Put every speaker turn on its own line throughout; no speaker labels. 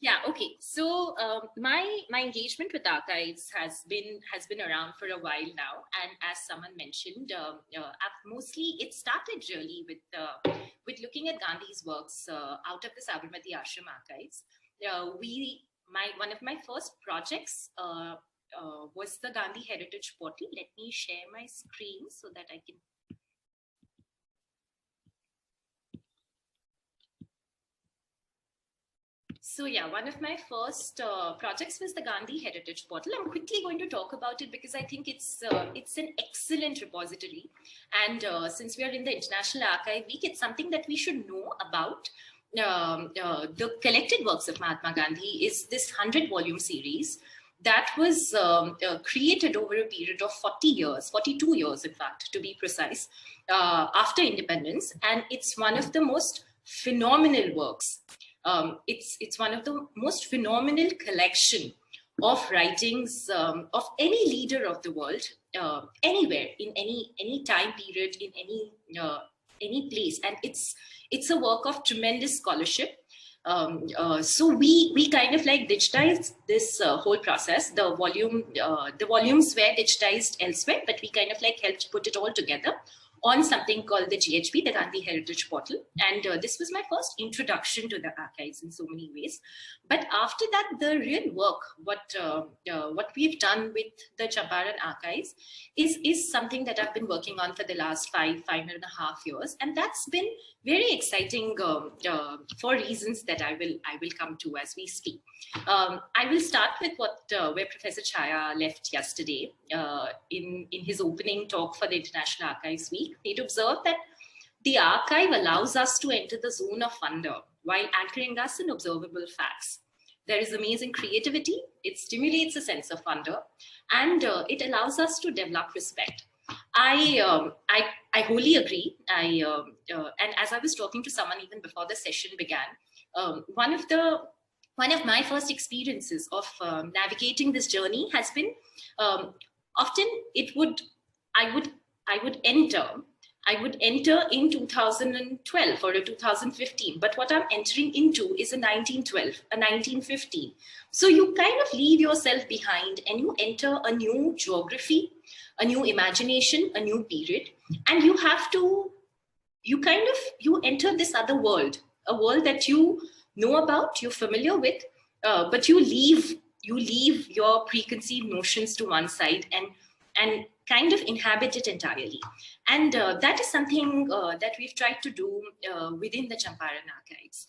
Yeah, okay. So my engagement with archives has been around for a while now, and as someone mentioned, it started really with looking at Gandhi's works out of the Sabarmati Ashram archives. One of my first projects was the Gandhi Heritage Portal. Let me share my screen so that I can. So yeah, one of my first projects was the Gandhi Heritage Portal. I'm quickly going to talk about it because I think it's an excellent repository. And since we are in the International Archive Week, it's something that we should know about. The collected works of Mahatma Gandhi is this 100-volume series that was created over a period of 40 years, 42 years, in fact, to be precise, after independence. And it's one of the most phenomenal works. It's one of the most phenomenal collection of writings of any leader of the world, anywhere, in any time period, in any place, and it's a work of tremendous scholarship. So we kind of like digitized this whole process. The volumes were digitized elsewhere, but we kind of like helped put it all together on something called the GHP, the Gandhi Heritage Portal. And this was my first introduction to the archives in so many ways. But after that, the real work, what we've done with the Champaran archives is something that I've been working on for the last five and a half years. And that's been very exciting for reasons that I will come to as we speak. I will start with where Professor Chaya left yesterday in his opening talk for the International Archives Week. He'd observed that the archive allows us to enter the zone of wonder while anchoring us in observable facts. There is amazing creativity, it stimulates a sense of wonder, and it allows us to develop respect. I wholly agree. And as I was talking to someone even before the session began, one of my first experiences of navigating this journey has been often I would enter in 2012 or 2015, but what I'm entering into is a 1912, a 1915. So you kind of leave yourself behind and you enter a new geography, a new imagination, a new period, and you enter this other world, a world that you know about, you're familiar with, but you leave your preconceived notions to one side and kind of inhabit it entirely. And that is something that we've tried to do within the Champaran archives.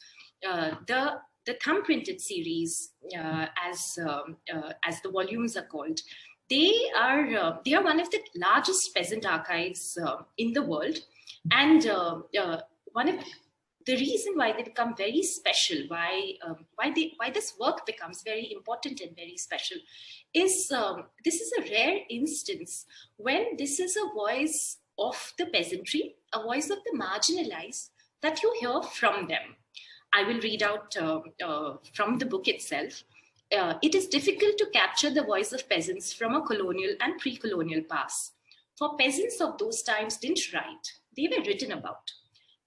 The thumb printed series, as the volumes are called, they are one of the largest peasant archives in the world, and one of the reason why they become very special, why this work becomes very important and very special, is this is a rare instance when this is a voice of the peasantry, a voice of the marginalized that you hear from them. I will read out from the book itself. It is difficult to capture the voice of peasants from a colonial and pre-colonial past. For peasants of those times didn't write, they were written about.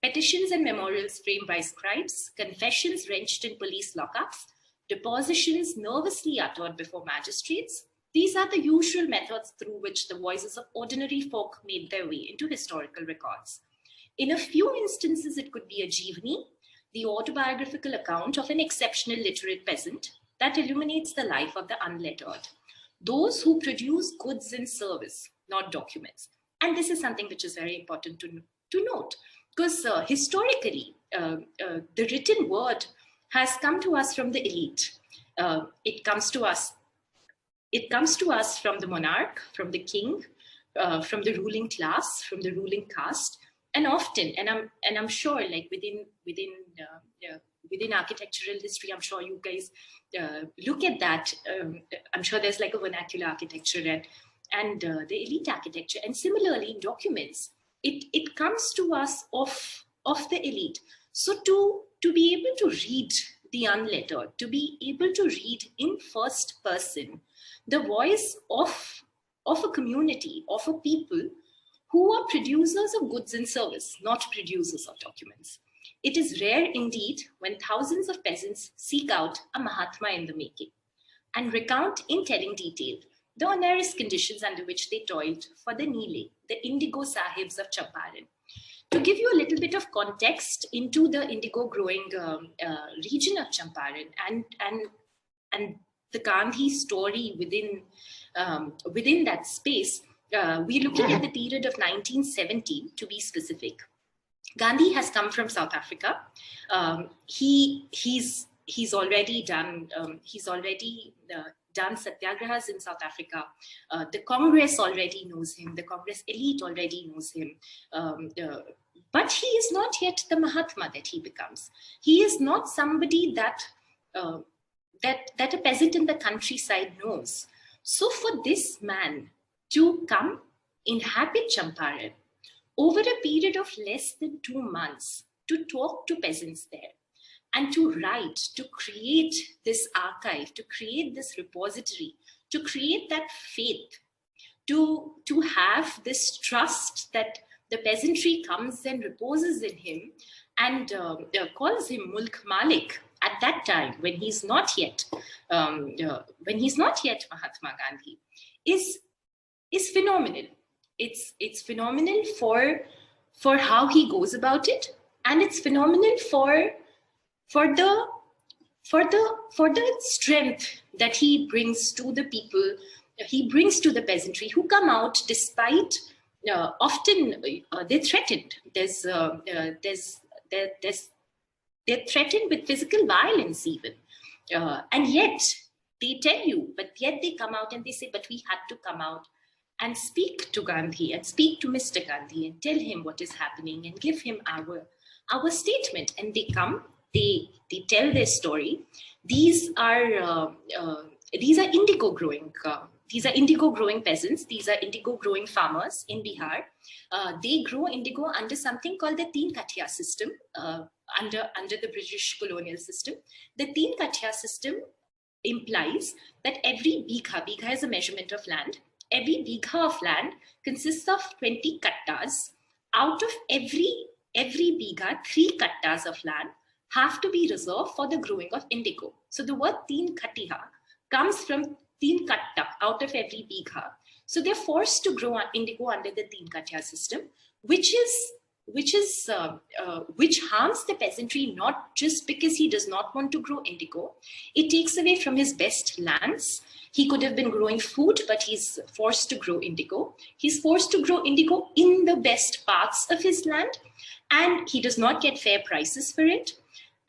Petitions and memorials framed by scribes, confessions wrenched in police lockups, depositions nervously uttered before magistrates. These are the usual methods through which the voices of ordinary folk made their way into historical records. In a few instances, it could be a jeevani, the autobiographical account of an exceptional literate peasant that illuminates the life of the unlettered. Those who produce goods and service, not documents. And this is something which is very important to note. Because historically, the written word has come to us from the elite. It comes to us from the monarch, from the king, from the ruling class, from the ruling caste, and often, and I'm sure, like within architectural history, I'm sure you guys look at that. I'm sure there's like a vernacular architecture and the elite architecture, and similarly in documents. It comes to us of the elite. So to be able to read the unlettered, to be able to read in first person the voice of a community, of a people who are producers of goods and service, not producers of documents. It is rare indeed when thousands of peasants seek out a Mahatma in the making and recount in telling detail the onerous conditions under which they toiled for the Nile, the Indigo Sahibs of Champaran. To give you a little bit of context into the indigo growing region of Champaran and the Gandhi story within that space, we're looking at the period of 1970 to be specific. Gandhi has come from South Africa. He's already done done satyagrahas in South Africa. The Congress already knows him. The Congress elite already knows him. But he is not yet the Mahatma that he becomes. He is not somebody that a peasant in the countryside knows. So for this man to come, inhabit Champaran over a period of less than 2 months, to talk to peasants there, and to write, to create this archive, to create this repository, to create that faith, to have this trust that the peasantry comes and reposes in him and calls him Mulk Malik at that time, when he's not yet Mahatma Gandhi, is phenomenal. It's phenomenal for how he goes about it, and it's phenomenal for the strength that he brings to the people, he brings to the peasantry who come out despite often they're threatened. They're threatened with physical violence even, and yet they tell you, but yet they come out and they say, but we had to come out and speak to Gandhi and speak to Mr. Gandhi and tell him what is happening and give him our statement. And they come, they tell their story. These are indigo growing. These are indigo growing peasants. These are indigo growing farmers in Bihar. They grow indigo under something called the Teen Kathia system, under the British colonial system. The Teen Kathia system implies that every bigha is a measurement of land. Every bigha of land consists of 20 kattas. Out of every bigha, 3 kattas of land have to be reserved for the growing of indigo. So the word Teen Katiha comes from Teen Katta, out of every bigha. So they're forced to grow indigo under the Teen Kathia system, which harms the peasantry, not just because he does not want to grow indigo. It takes away from his best lands. He could have been growing food, but he's forced to grow indigo. He's forced to grow indigo in the best parts of his land, and he does not get fair prices for it.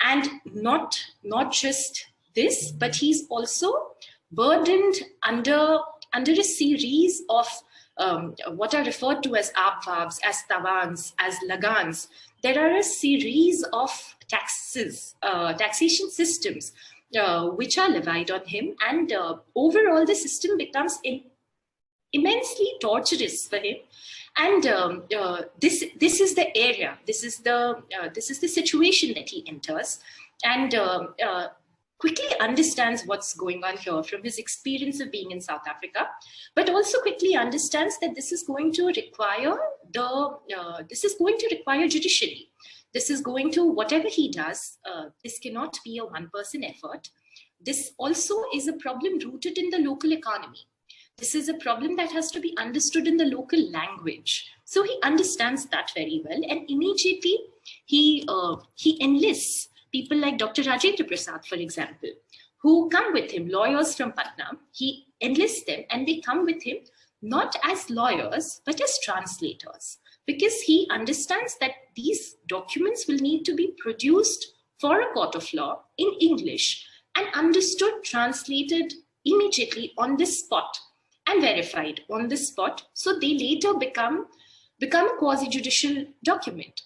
And not just this, but he's also burdened under a series of what are referred to as abwabs, as tawans, as lagans. There are a series of taxation systems which are levied on him, and overall the system becomes immensely torturous for him. And this is the area, this is the situation that he enters, and quickly understands what's going on here from his experience of being in South Africa, but also quickly understands that this is going to require judiciary. This is going to, whatever he does, this cannot be a one-person effort. This also is a problem rooted in the local economy. This is a problem that has to be understood in the local language. So he understands that very well, and immediately he enlists people like Dr. Rajendra Prasad, for example, who come with him, lawyers from Patna. He enlists them, and they come with him not as lawyers, but as translators, because he understands that these documents will need to be produced for a court of law in English and understood, translated immediately on the spot and verified on the spot. So they later become a quasi-judicial document.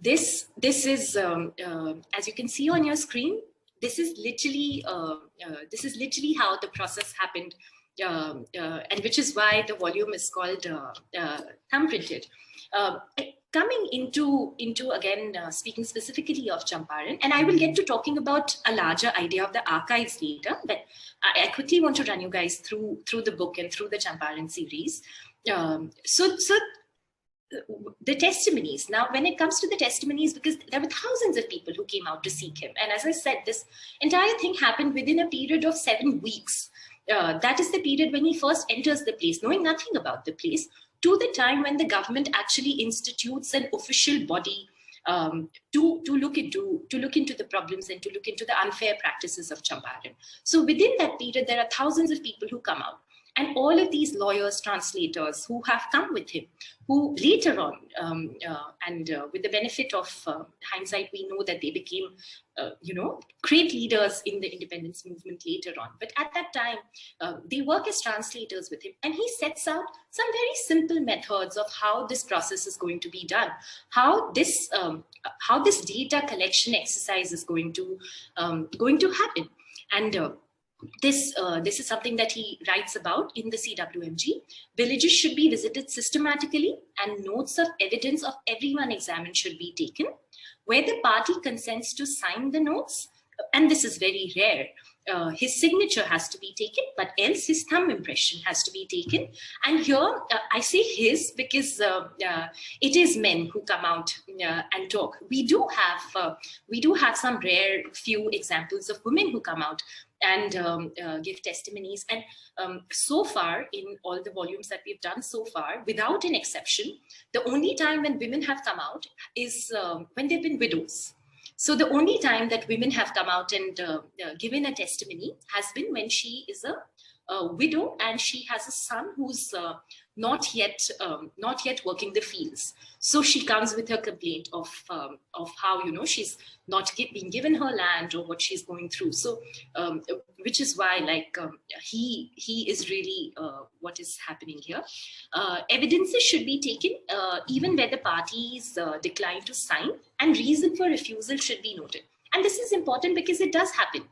This is, as you can see on your screen, this is literally how the process happened, and which is why the volume is called thumb printed. Coming into again, speaking specifically of Champaran, and I will get to talking about a larger idea of the archives later, but I quickly want to run you guys through the book and through the Champaran series. So the testimonies. Now, when it comes to the testimonies, because there were thousands of people who came out to seek him. And as I said, this entire thing happened within a period of 7 weeks. That is the period when he first enters the place, knowing nothing about the place, to the time when the government actually institutes an official body to look into the problems and to look into the unfair practices of Champaran. So within that period, there are thousands of people who come out. And all of these lawyers, translators who have come with him, who later on, with the benefit of hindsight, we know that they became, great leaders in the independence movement later on. But at that time, they work as translators with him. And he sets out some very simple methods of how this process is going to be done, how this data collection exercise is going to happen. And this is something that he writes about in the CWMG. Villages should be visited systematically and notes of evidence of everyone examined should be taken. Where the party consents to sign the notes, and this is very rare, his signature has to be taken, but else his thumb impression has to be taken. And here I say his because it is men who come out and talk. We do have some rare few examples of women who come out and give testimonies. And so far, in all the volumes that we've done so far, without an exception, the only time when women have come out is when they've been widows. So the only time that women have come out and given a testimony has been when she is a widow and she has a son who's not yet working the fields. So she comes with her complaint of how she's not being given her land or what she's going through. So which is why he is really what is happening here. Evidences should be taken even where the parties decline to sign, and reason for refusal should be noted. And this is important because it does happen.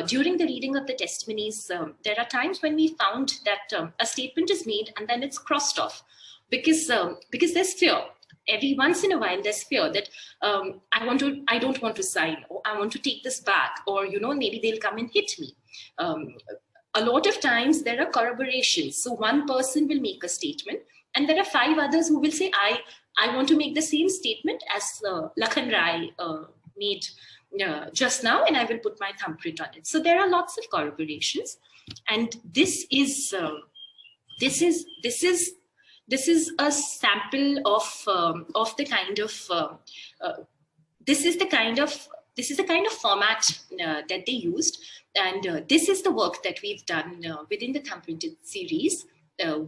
During the reading of the testimonies, there are times when we found that a statement is made and then it's crossed off because there's fear. Every once in a while, there's fear that I don't want to sign, or I want to take this back, or maybe they'll come and hit me. A lot of times there are corroborations. So one person will make a statement, and there are 5 others who will say, I want to make the same statement as Lakhan Rai made just now, and I will put my thumbprint on it. So there are lots of corroborations, and this is a sample of the kind of this is the kind of format that they used, and this is the work that we've done within the thumbprinted series.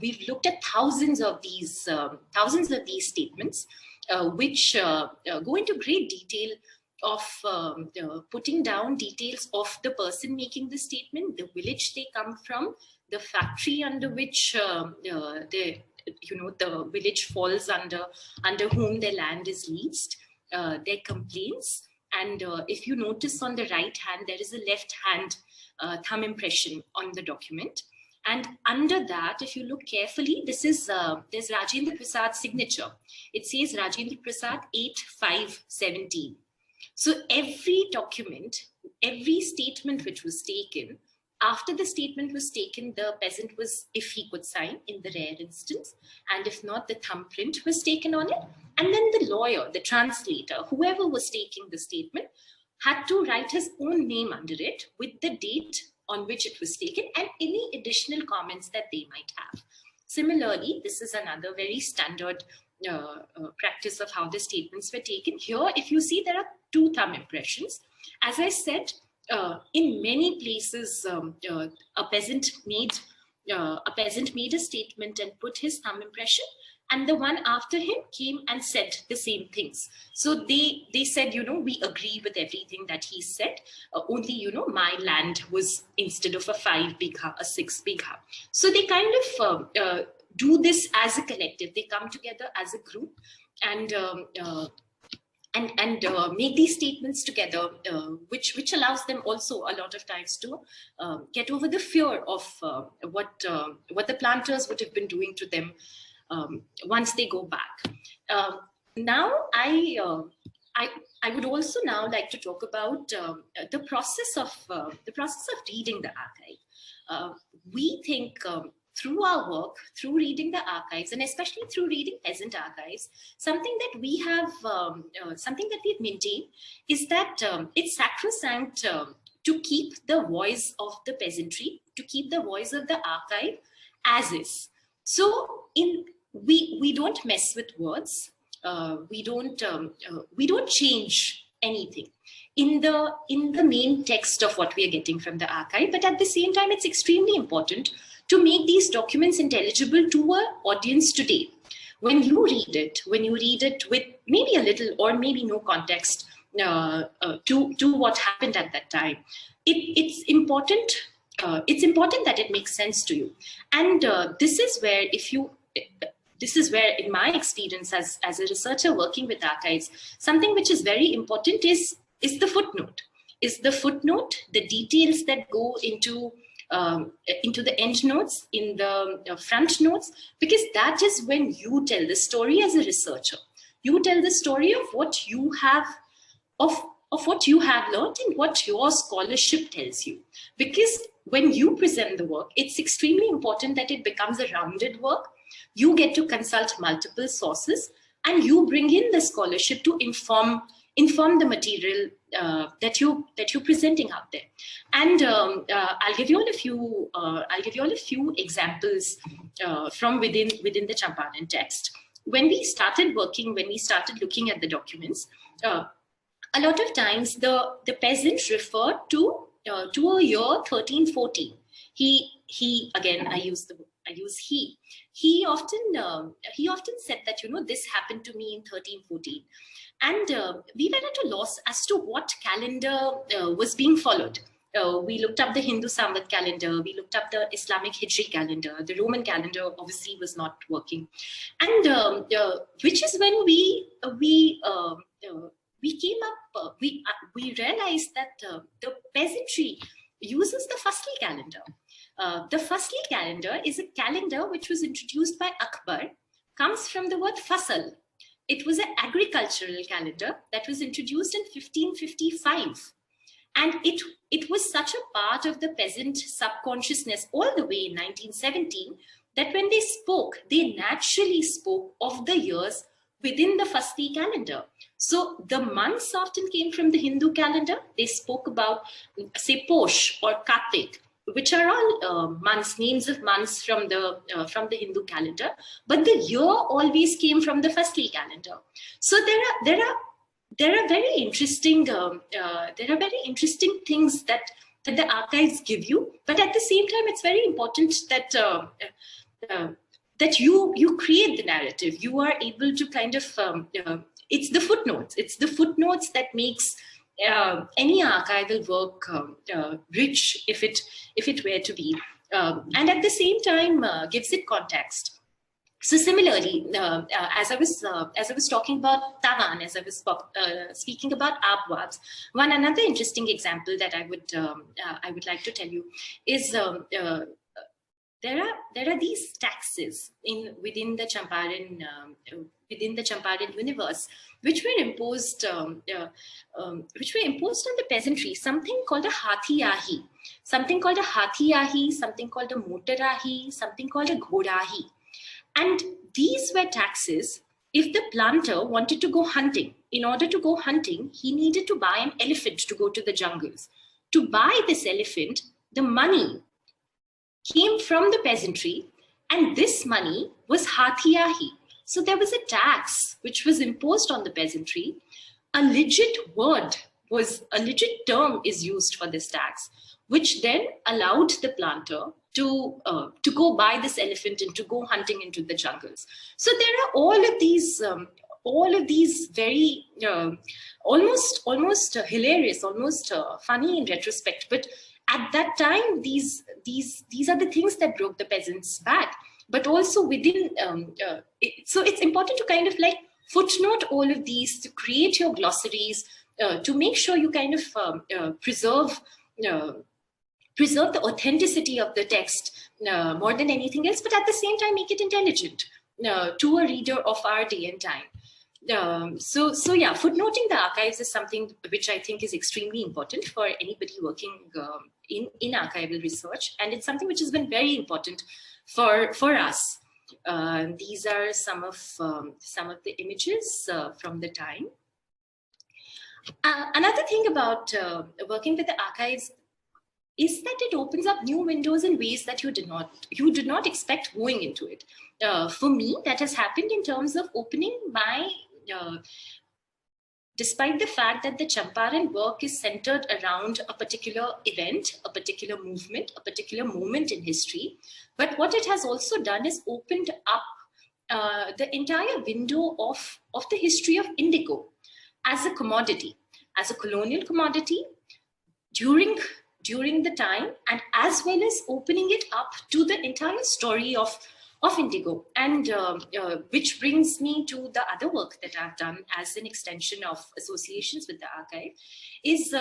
We've looked at thousands of these statements, which go into great detail of putting down details of the person making the statement, the village they come from, the factory under which the village falls under whom their land is leased, their complaints. And if you notice on the right hand, there is a left hand thumb impression on the document. And under that, if you look carefully, this is there's Rajendra Prasad's signature. It says Rajendra Prasad 8/5/17. So every document, every statement which was taken, after the statement was taken, the peasant was, if he could sign in the rare instance, and if not, the thumbprint was taken on it. And then the lawyer, the translator, whoever was taking the statement, had to write his own name under it with the date on which it was taken and any additional comments that they might have. Similarly, this is another very standard practice of how the statements were taken. Here, if you see, there are 2 thumb impressions. As I said, in many places, a peasant made a statement and put his thumb impression, and the one after him came and said the same things. So they said, we agree with everything that he said. Only, my land was, instead of a 5 bigha, a 6 bigha. So they kind of do this as a collective. They come together as a group and make these statements together, which allows them also a lot of times to get over the fear of what the planters would have been doing to them once they go back. Now, I would also now like to talk about the process of reading the archive. We think through our work, through reading the archives, and especially through reading peasant archives, something that we have, something that we've maintained is that it's sacrosanct to keep the voice of the peasantry, to keep the voice of the archive as is. So we don't mess with words. We don't change anything in the main text of what we are getting from the archive. But at the same time, it's extremely important to make these documents intelligible to our audience today. When you read it with maybe a little or maybe no context to what happened at that time, it's important. It's important that it makes sense to you. And this is where, in my experience as a researcher working with archives, something which is very important is the footnote. The details that go into the end notes, in the front notes, because that is when you tell the story as a researcher. You tell the story of what you have, of what you have learned and what your scholarship tells you. Because when you present the work, it's extremely important that it becomes a rounded work. You get to consult multiple sources and you bring in the scholarship to inform the material that you're presenting out there. And I'll give you all a few examples from within the Champaran text. When we started looking at the documents, a lot of times the peasants referred to a year 1314. He again, I use he. He often said that, this happened to me in 1314. And we were at a loss as to what calendar was being followed. We looked up the Hindu Samvat calendar, we looked up the Islamic Hijri calendar, the Roman calendar obviously was not working. And which is when we came up, we realized that the peasantry uses the Fasli calendar. The Fasli calendar is a calendar which was introduced by Akbar, comes from the word Fasal. It was an agricultural calendar that was introduced in 1555. And it was such a part of the peasant subconsciousness all the way in 1917 that when they spoke, they naturally spoke of the years within the Fasli calendar. So the months often came from the Hindu calendar. They spoke about, say, Posh or Kartik, which are all names of months from the Hindu calendar, but the year always came from the Fasli calendar. So there are very interesting things that the archives give you, but at the same time, it's very important that you create the narrative. You are able to kind of it's the footnotes. It's the footnotes that makes any archival work rich, if it were to be, and at the same time gives it context. So similarly, as I was talking about Tawan, as I was speaking about abwabs, another interesting example that I would like to tell you is there are these taxes within the Champaran universe, which were imposed on the peasantry. Something called a hathiyahi, something called a motarahi, something called a ghodahi. And these were taxes if the planter wanted to go hunting. In order to go hunting, he needed to buy an elephant to go to the jungles. To buy this elephant, the money came from the peasantry, and this money was hathiyahi. So there was a tax which was imposed on the peasantry. A legit term is used for this tax, which then allowed the planter to go buy this elephant and to go hunting into the jungles. So there are all of these very almost hilarious, almost funny in retrospect, but at that time, these are the things that broke the peasants' back. But also within, so it's important to kind of like footnote all of these, to create your glossaries, to make sure you kind of preserve the authenticity of the text more than anything else, but at the same time make it intelligent to a reader of our day and time. So yeah, footnoting the archives is something which I think is extremely important for anybody working in archival research, and it's something which has been very important for us. These are some of the images from the time. Another thing about working with the archives is that it opens up new windows in ways that you did not expect going into it. For me, that has happened in terms of opening my, despite the fact that the Champaran work is centered around a particular event, a particular movement, a particular moment in history, but what it has also done is opened up the entire window of the history of indigo as a commodity, as a colonial commodity during the time, and as well as opening it up to the entire story of indigo. And which brings me to the other work that I've done as an extension of associations with the archive, is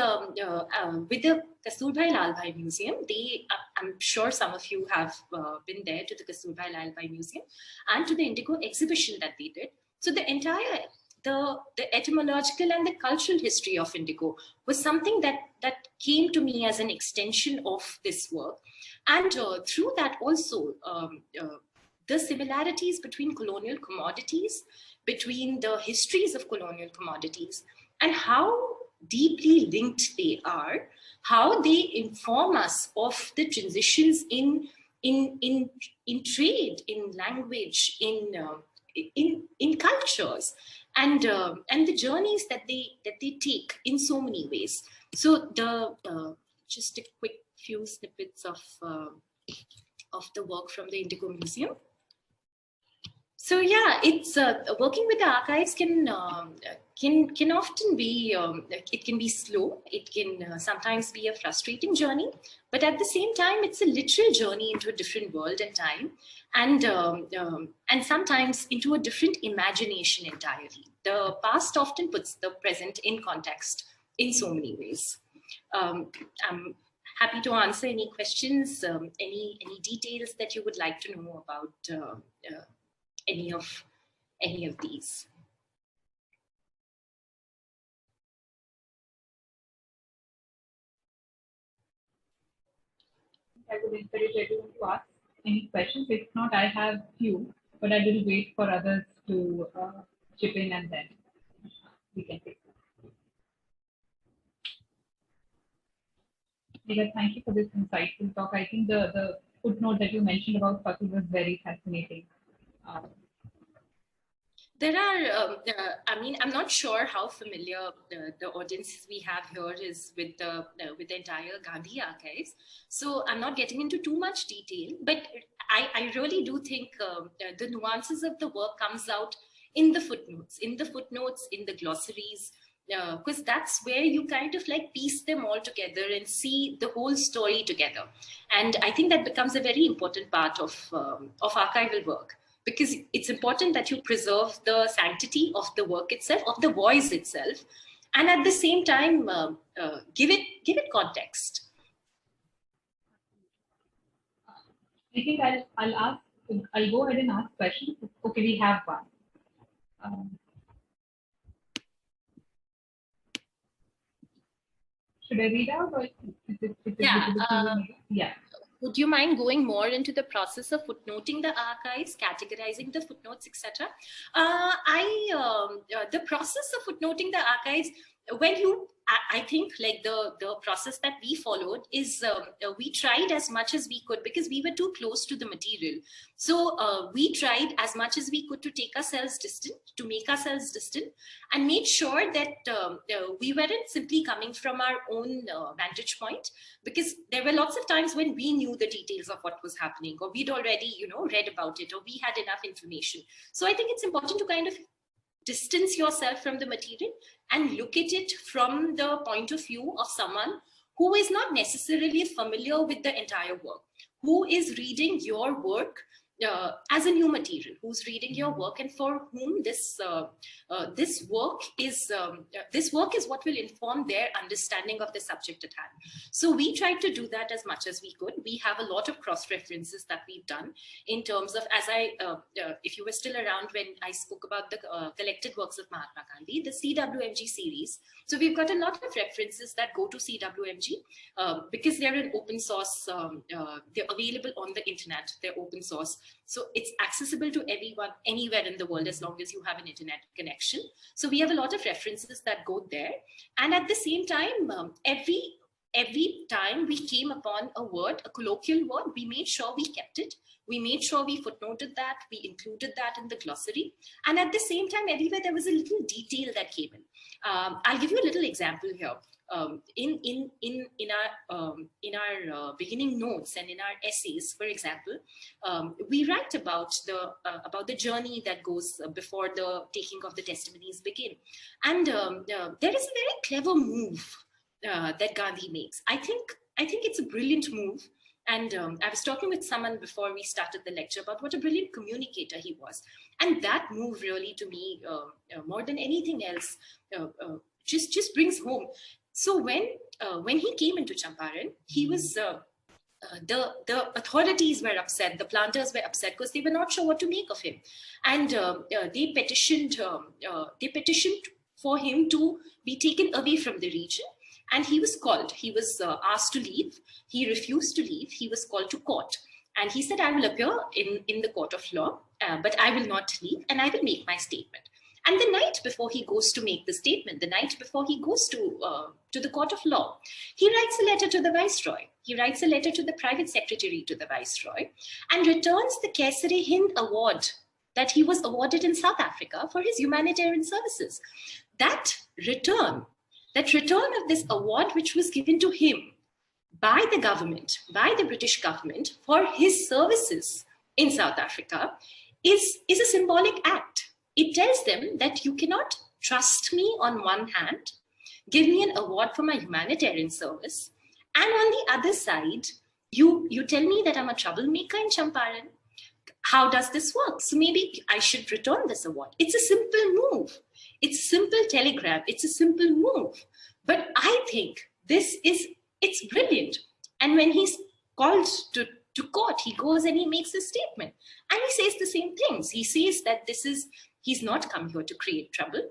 with the Kasturbai Lalbhai Museum. I'm sure some of you have been there to the Kasturbai Lalbhai Museum and to the Indigo exhibition that they did. So the entire the etymological and the cultural history of indigo was something that came to me as an extension of this work. And through that also, the similarities between colonial commodities, between the histories of colonial commodities, and how deeply linked they are, how they inform us of the transitions in trade, in language, in cultures, and the journeys that they take in so many ways. So just a quick few snippets of the work from the Indigo Museum. So yeah, it's working with the archives can often be it can be slow. It can sometimes be a frustrating journey, but at the same time, it's a literal journey into a different world and time, and sometimes into a different imagination entirely. The past often puts the present in context in so many ways. I'm happy to answer any questions, any details that you would like to know about any of these.
I would encourage everyone to ask any questions. If not, I have few, but I will wait for others to chip in, and then we can take them. Megha, thank you for this insightful talk. I think the footnote that you mentioned about Fatul was very fascinating.
There are, I mean, I'm not sure how familiar the audience we have here is with the entire Gandhi archives. So I'm not getting into too much detail, but I really do think the nuances of the work comes out in the footnotes, in the glossaries, because that's where you kind of like piece them all together and see the whole story together. And I think that becomes a very important part of archival work, because it's important that you preserve the sanctity of the work itself, of the voice itself, and at the same time give it context.
I think I'll go ahead and ask questions. Okay, we have one. Should I read out, or is it yeah.
Would you mind going more into the process of footnoting the archives, categorizing the footnotes, etc.? The process of footnoting the archives, I think like the process that we followed is we tried as much as we could, because we were too close to the material. So we tried as much as we could to take ourselves distant, to make ourselves distant, and made sure that we weren't simply coming from our own vantage point, because there were lots of times when we knew the details of what was happening, or we'd already, read about it, or we had enough information. So I think it's important to kind of distance yourself from the material and look at it from the point of view of someone who is not necessarily familiar with the entire work, who is reading your work as a new material, who's reading your work and for whom this work is what will inform their understanding of the subject at hand. So we tried to do that as much as we could. We have a lot of cross references that we've done in terms of, as if you were still around when I spoke about the collected works of Mahatma Gandhi, the CWMG series. So we've got a lot of references that go to CWMG because they're an open source. They're available on the internet. They're open source. So it's accessible to everyone, anywhere in the world, as long as you have an internet connection. So we have a lot of references that go there. And at the same time, every time we came upon a word, a colloquial word, we made sure we kept it. We made sure we footnoted that, we included that in the glossary. And at the same time, everywhere there was a little detail that came in. I'll give you a little example here. In our beginning notes and in our essays, for example, we write about the journey that goes before the taking of the testimonies begin. And there is a very clever move that Gandhi makes. I think it's a brilliant move. And I was talking with someone before we started the lecture about what a brilliant communicator he was. And that move really, to me, more than anything else, just brings home. So when he came into Champaran, he was the authorities were upset, the planters were upset because they were not sure what to make of him, and they petitioned for him to be taken away from the region. And he was called. He was asked to leave. He refused to leave. He was called to court, and he said, "I will appear in the court of law, but I will not leave, and I will make my statement." And the night before he goes to make the statement, the night before he goes to the court of law, he writes a letter to the viceroy. He writes a letter to the private secretary to the viceroy and returns the Kesari Hind award that he was awarded in South Africa for his humanitarian services. That return of this award, which was given to him by the government, by the British government for his services in South Africa, is a symbolic act. It tells them that you cannot trust me on one hand, give me an award for my humanitarian service, and on the other side, you tell me that I'm a troublemaker in Champaran. How does this work? So maybe I should return this award. It's a simple move. It's a simple telegram. It's a simple move. But I think it's brilliant. And when he's called to court, he goes and he makes a statement. And he says the same things. He says that he's not come here to create trouble.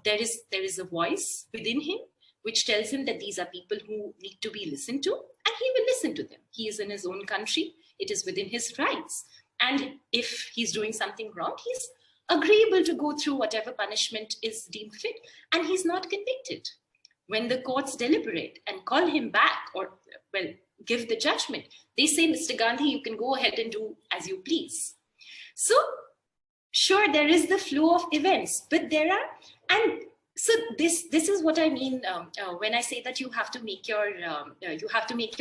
There is a voice within him which tells him that these are people who need to be listened to, and he will listen to them. He is in his own country. It is within his rights. And if he's doing something wrong, he's agreeable to go through whatever punishment is deemed fit, and he's not convicted. When the courts deliberate and call him back, or, well, give the judgment, they say, Mr. Gandhi, you can go ahead and do as you please. So, sure, there is the flow of events, but there are, and so this is what I mean when I say that you have to make your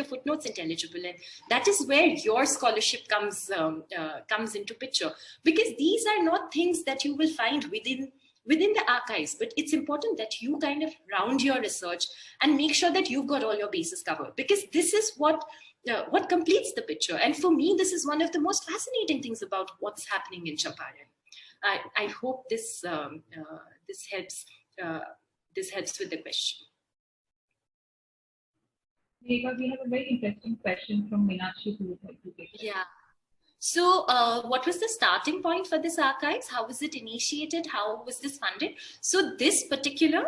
footnotes intelligible, and that is where your scholarship comes into picture, because these are not things that you will find within the archives, but it's important that you kind of round your research and make sure that you've got all your bases covered, because this is what completes the picture. And for me, this is one of the most fascinating things about what's happening in Champaran. I hope this helps. This helps with the question.
Megha, we have a very interesting question from Meenakshi who would like to take it.
Yeah. So what was the starting point for this archives? How was it initiated? How was this funded? So this particular,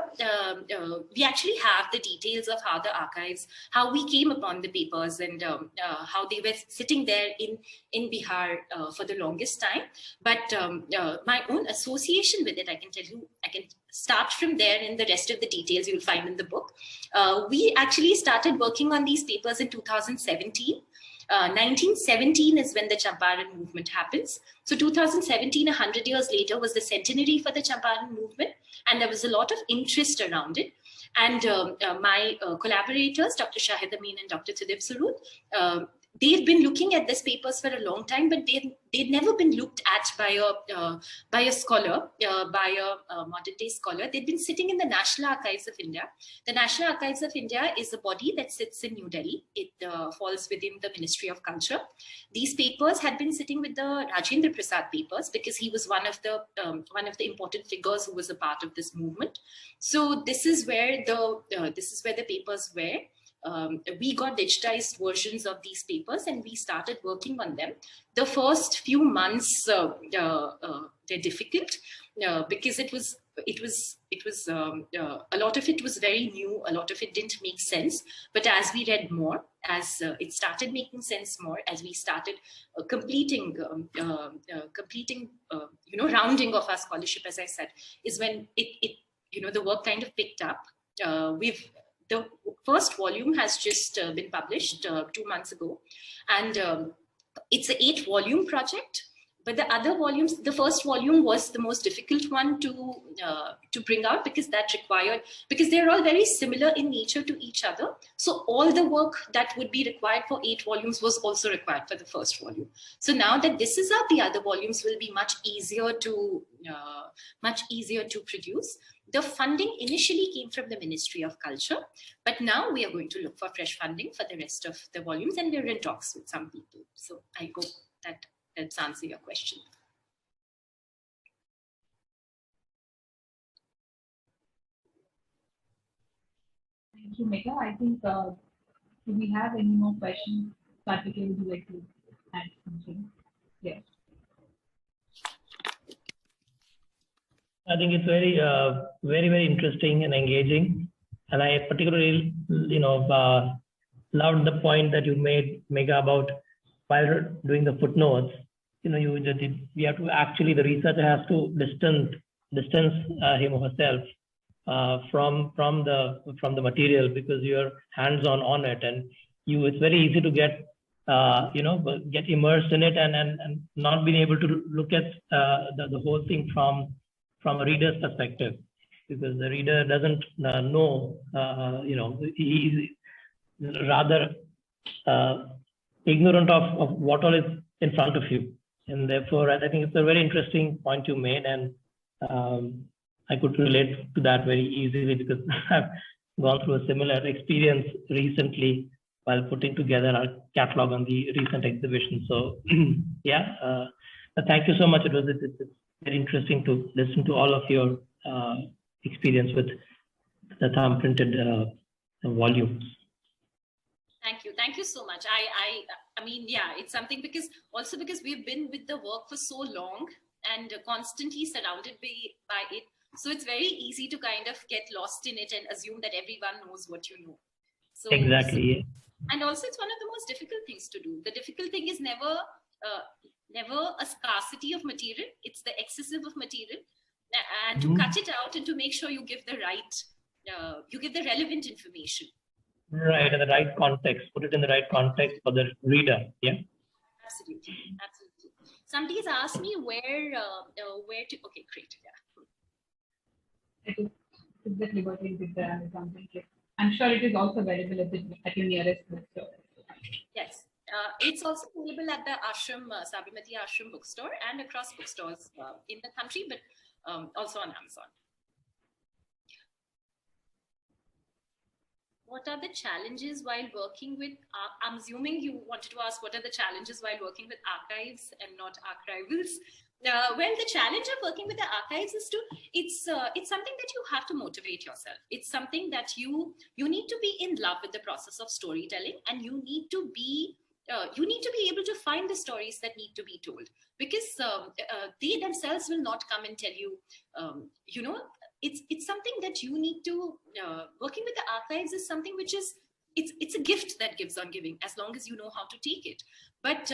we actually have the details of how the archives, how we came upon the papers, and how they were sitting there in Bihar for the longest time. But my own association with it, I can tell you, I can start from there, and the rest of the details you'll find in the book. We actually started working on these papers in 2017. 1917 is when the Champaran movement happens. So 2017, 100 years later, was the centenary for the Champaran movement, and there was a lot of interest around it. And my collaborators, Dr. Shahid Amin and Dr. Tridip, Suhrud, they've been looking at these papers for a long time, but they'd never been looked at by a scholar, by a modern day scholar. They'd been sitting in the National Archives of India. The National Archives of India is a body that sits in New Delhi. It falls within the Ministry of Culture. These papers had been sitting with the Rajendra Prasad papers because he was one of the important figures who was a part of this movement. So this is where the papers were. We got digitized versions of these papers and we started working on them. The first few months were difficult because it was a lot of it was very new. A lot of it didn't make sense. But as we read more, as it started making sense more, as we started completing rounding of our scholarship, as I said, is when the work kind of picked up. The first volume has just been published 2 months ago, and it's an 8-volume project. But the other volumes, the first volume was the most difficult one to bring out because they're all very similar in nature to each other. So all the work that would be required for 8 volumes was also required for the first volume. So now that this is out, the other volumes will be much easier to produce. The funding initially came from the Ministry of Culture, but now we are going to look for fresh funding for the rest of the volumes, and we're in talks with some people. So I hope that helps answer your question.
Thank you, Megha. I think, do we have any more questions? Karthikeya, would you like to add something? Yes.
I think it's very, very interesting and engaging. And I particularly, loved the point that you made, Megha, about while doing the footnotes, we have to actually, the researcher has to distance him or herself from the material, because you're hands-on on it, and it's very easy to get immersed in it and not being able to look at the whole thing from a reader's perspective, because the reader doesn't know, he's rather ignorant of what all is in front of you. And therefore, I think it's a very interesting point you made, and I could relate to that very easily because I've gone through a similar experience recently while putting together our catalog on the recent exhibition. So yeah, thank you so much. It's very interesting to listen to all of your experience with the thumb printed volumes.
Thank you so much. I mean, yeah, it's something because we've been with the work for so long and constantly surrounded by it. So it's very easy to kind of get lost in it and assume that everyone knows what you know. So
exactly.
And also it's one of the most difficult things to do. The difficult thing is never a scarcity of material. It's the excessive of material, and to cut it out and to make sure you give the relevant information.
Right, in the right context, put it in the right context for the reader. Yeah.
Absolutely. Somebody's asked me where to. Okay, great. Yeah.
It is exactly what we did there on something. I'm sure it is also available at your nearest bookstore.
Yes, it's also available at the Ashram, Sabarmati Ashram bookstore and across bookstores in the country, but also on Amazon. What are the challenges while working with, I'm assuming you wanted to ask what are the challenges while working with archives and not archivals. Well, the challenge of working with the archives is it's something that you have to motivate yourself. It's something that you need to be in love with the process of storytelling, and you need to be able to find the stories that need to be told, because they themselves will not come and tell you, it's something that you need to, working with the archives is something which is, it's a gift that gives on giving, as long as you know how to take it. But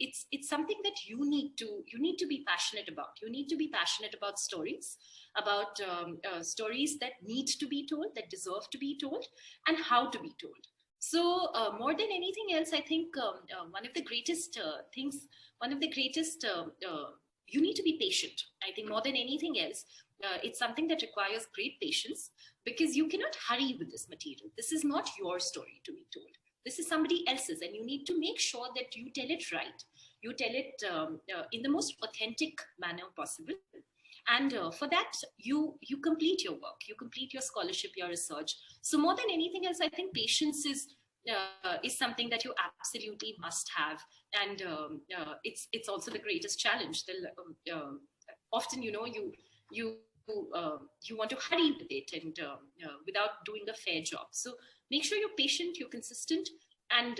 it's something that you need to be passionate about. You need to be passionate about stories, about stories that need to be told, that deserve to be told, and how to be told. So more than anything else, I think one of the greatest things, you need to be patient. I think more than anything else, it's something that requires great patience, because you cannot hurry with this material. This is not your story to be told. This is somebody else's, and you need to make sure that you tell it right. You tell it in the most authentic manner possible. And for that, you complete your work, you complete your scholarship, your research. So more than anything else, I think patience is something that you absolutely must have. And it's also the greatest challenge. Often, you want to hurry with it and without doing a fair job. So make sure you're patient, you're consistent, and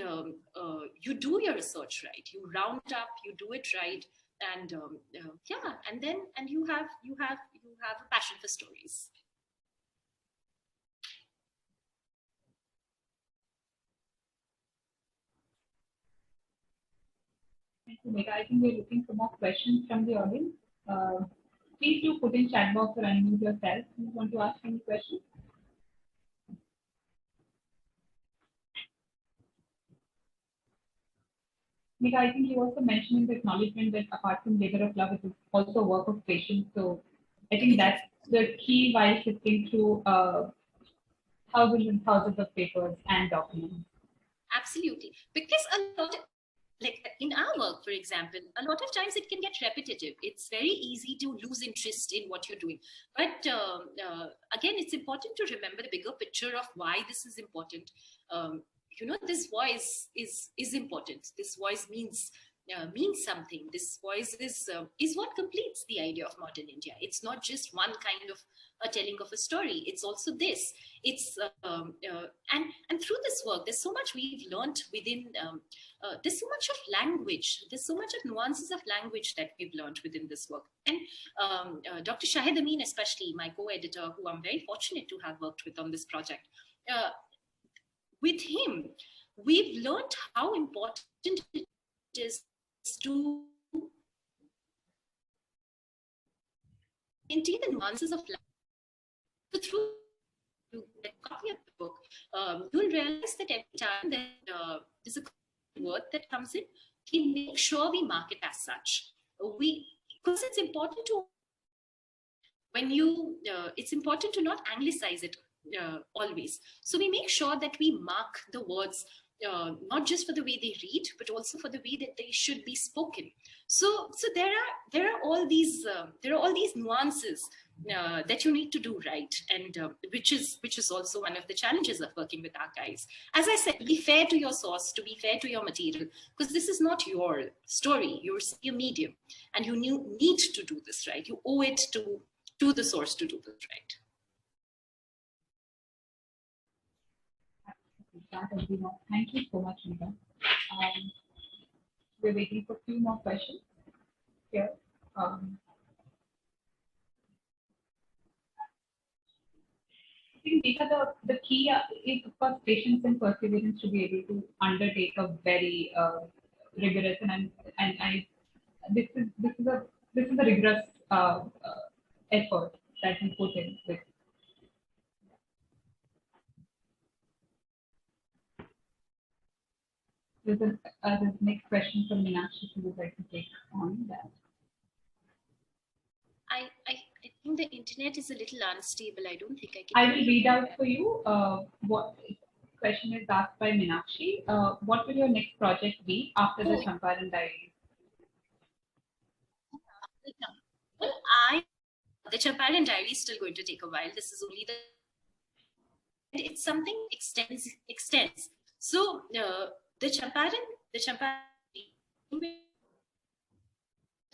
you do your research right. You round up, you do it right, and and you have a passion for stories.
Thank you, Megha. I think we're looking for more questions from the audience. Please do put in chat box or unmute yourself if you want to ask any questions. Megha, I think you also mentioned in the acknowledgement that apart from labor of love, it is also a work of patience. So I think that's the key while sifting through thousands and thousands of papers and documents.
Absolutely, because a lot of, like in our work, for example, a lot of times it can get repetitive. It's very easy to lose interest in what you're doing. But again, it's important to remember the bigger picture of why this is important. This voice is important. This voice means something. This voice is what completes the idea of modern India. It's not just one kind of a telling of a story. It's also this. It's and through this work, there's so much we've learned within. There's so much of language. There's so much of nuances of language that we've learned within this work. And Dr. Shahid Amin, especially my co-editor, who I'm very fortunate to have worked with on this project. With him, we've learned how important it is to maintain the nuances of language. So through the copy of the book, you'll realize that every time that there's a word that comes in, we make sure we mark it as such. Because it's important to it's important to not anglicize it always. So we make sure that we mark the words not just for the way they read, but also for the way that they should be spoken. So there are all these nuances that you need to do right, and which is also one of the challenges of working with archives. As I said, be fair to your source, to be fair to your material, because this is not your story. You're a medium, and you need to do this right. You owe it to the source to do this right.
Thank you so much, Megha. We're waiting for a few more questions here. I think, Megha, the key is, of course, patience and perseverance to be able to undertake a very rigorous this is a rigorous effort that we put in with. There's the next question from Meenakshi, who would like to take on that.
I think the internet is a little unstable. I don't think I can.
I will read out for you what question is asked by Meenakshi. What will your next project be after the Champaran Diaries?
Well, the Champaran Diary is still going to take a while. This is only it's something extends. So the Champaran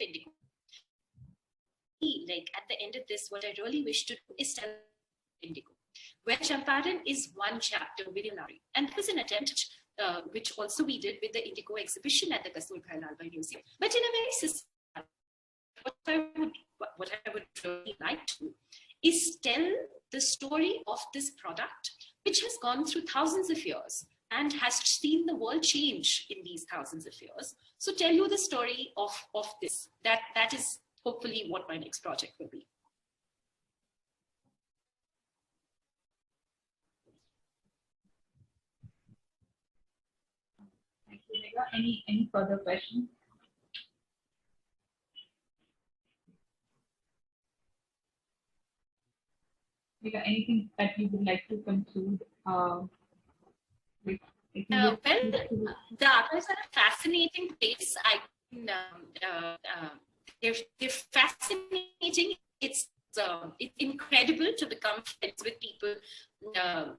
Indigo. Like at the end of this, what I really wish to do is tell Indigo, where Champaran is one chapter within Kinnari. And it was an attempt, which also we did with the Indigo exhibition at the Kasturba Lalbhai Museum. But in a very systematic, what I would really like to is tell the story of this product, which has gone through thousands of years and has seen the world change in these thousands of years. So tell you the story of this. That is hopefully what my next project will be.
Thank you, Megha. Any further questions? Megha, anything that you would like to conclude with
Well, the archives are a fascinating place. They're fascinating. It's incredible to become friends with people, and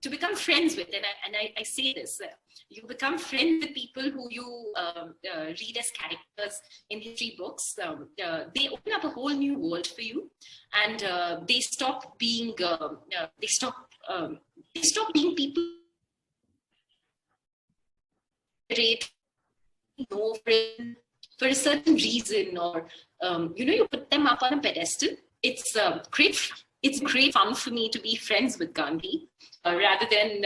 I say this, you become friends with people who you read as characters in history books. They open up a whole new world for you, and they stop being people know for a certain reason, or you put them up on a pedestal. It's great fun for me to be friends with Gandhi, rather than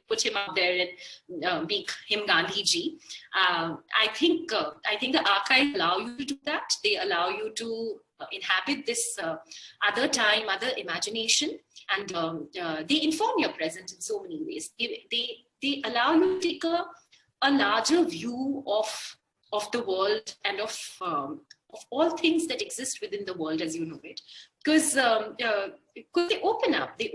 put him up there and make him Gandhi ji. I think the archives allow you to do that. They allow you to inhabit this other time, other imagination, and they inform your present in so many ways. They allow you to take a larger view of the world and of all things that exist within the world as you know it, because they open up, they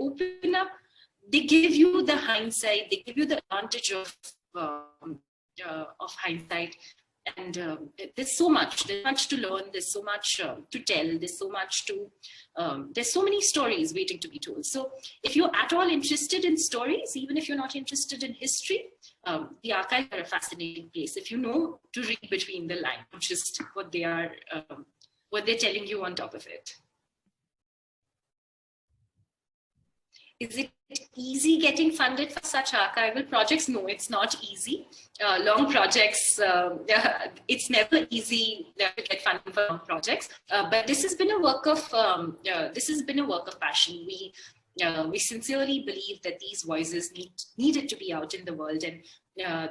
give you the hindsight, they give you the advantage of hindsight, and there's so much to learn, there's so much to tell, there's so many stories waiting to be told. So if you're at all interested in stories, even if you're not interested in history, the archives are a fascinating place if you know to read between the lines, just what they're telling you on top of it. Is it easy getting funded for such archival projects? No, it's not easy. Long projects, it's never easy to get funding for long projects. But this has been a work of passion. We sincerely believe that these voices needed to be out in the world, and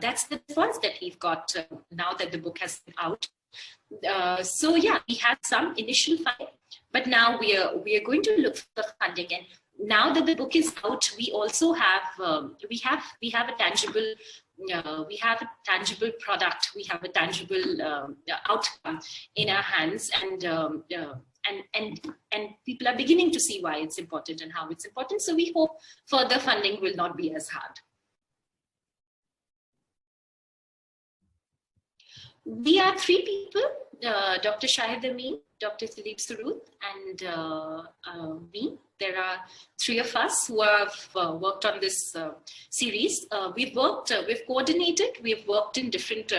that's the funds that we've got now that the book has been out. So yeah, we had some initial funding, but now we are going to look for funding. And now that the book is out, we also have we have a tangible product, we have a tangible outcome in our hands, and people are beginning to see why it's important and how it's important. So we hope further funding will not be as hard. We are 3 people, Dr. Shahid Amin, Dr. Tridip, Suhrud, and me. There are 3 of us who have worked on this series. We've coordinated, we've worked in different,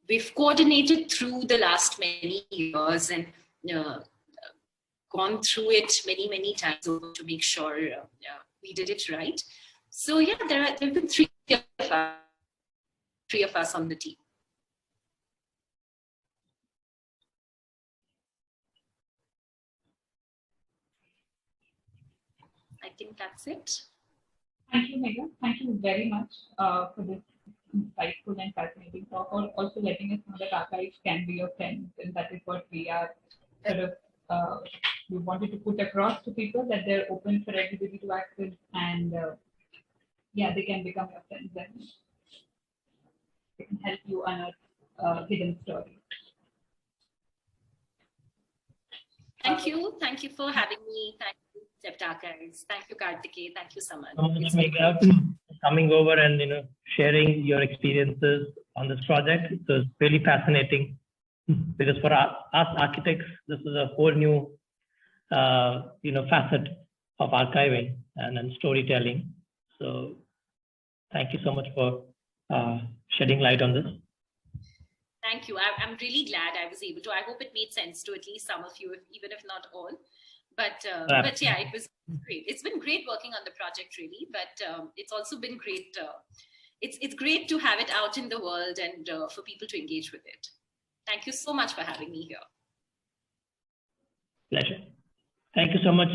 we've coordinated through the last many years and gone through it many times over to make sure we did it right. So yeah, there have been 3 of us on the team. I think that's it.
Thank you, Megha. Thank you very much for this insightful and fascinating talk, also letting us know that archives can be your friends, and that is what we are sort of we wanted to put across to people, that they're open for everybody to access, and yeah, they can become your friends and they can help you unearth hidden stories.
Thank you for having me. Thank you, CEPT Archives. Thank you, Kartikeya. Thank you, Saman.
Megha, coming over and sharing your experiences on this project. It was really fascinating, because for us architects, this is a whole new facet of archiving and storytelling. So thank you so much for shedding light on this.
Thank you. I'm really glad I was able to. I hope it made sense to at least some of you, even if not all. But yeah, it was great. It's been great working on the project, really. But it's also been great. It's great to have it out in the world and for people to engage with it. Thank you so much for having me here.
Pleasure. Thank you so much,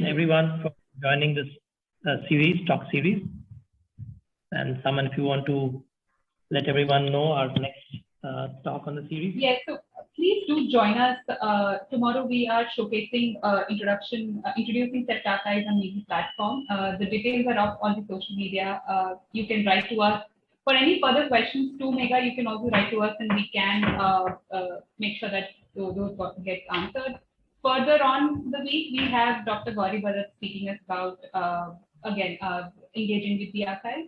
everyone, for joining this talk series. And Saman, if you want to let everyone know our next talk on the series.
Yes, so please do join us. Tomorrow we are showcasing introducing CEPT Archives on media platform. The details are up on the social media. You can write to us. For any further questions too, Megha, you can also write to us, and we can make sure that those get answered. Further on the week, we have Dr. Gauri Bhatt speaking us about again, engaging with the archive.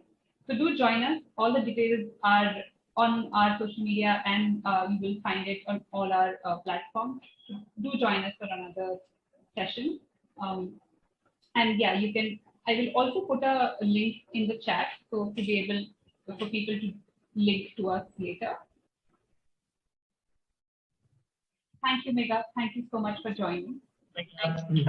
So do join us. All the details are on our social media, and you will find it on all our platforms. So do join us for another session. And yeah, you can. I will also put a link in the chat so to be able for people to link to us later. Thank you, Megha. Thank you so much for joining.
Thank you.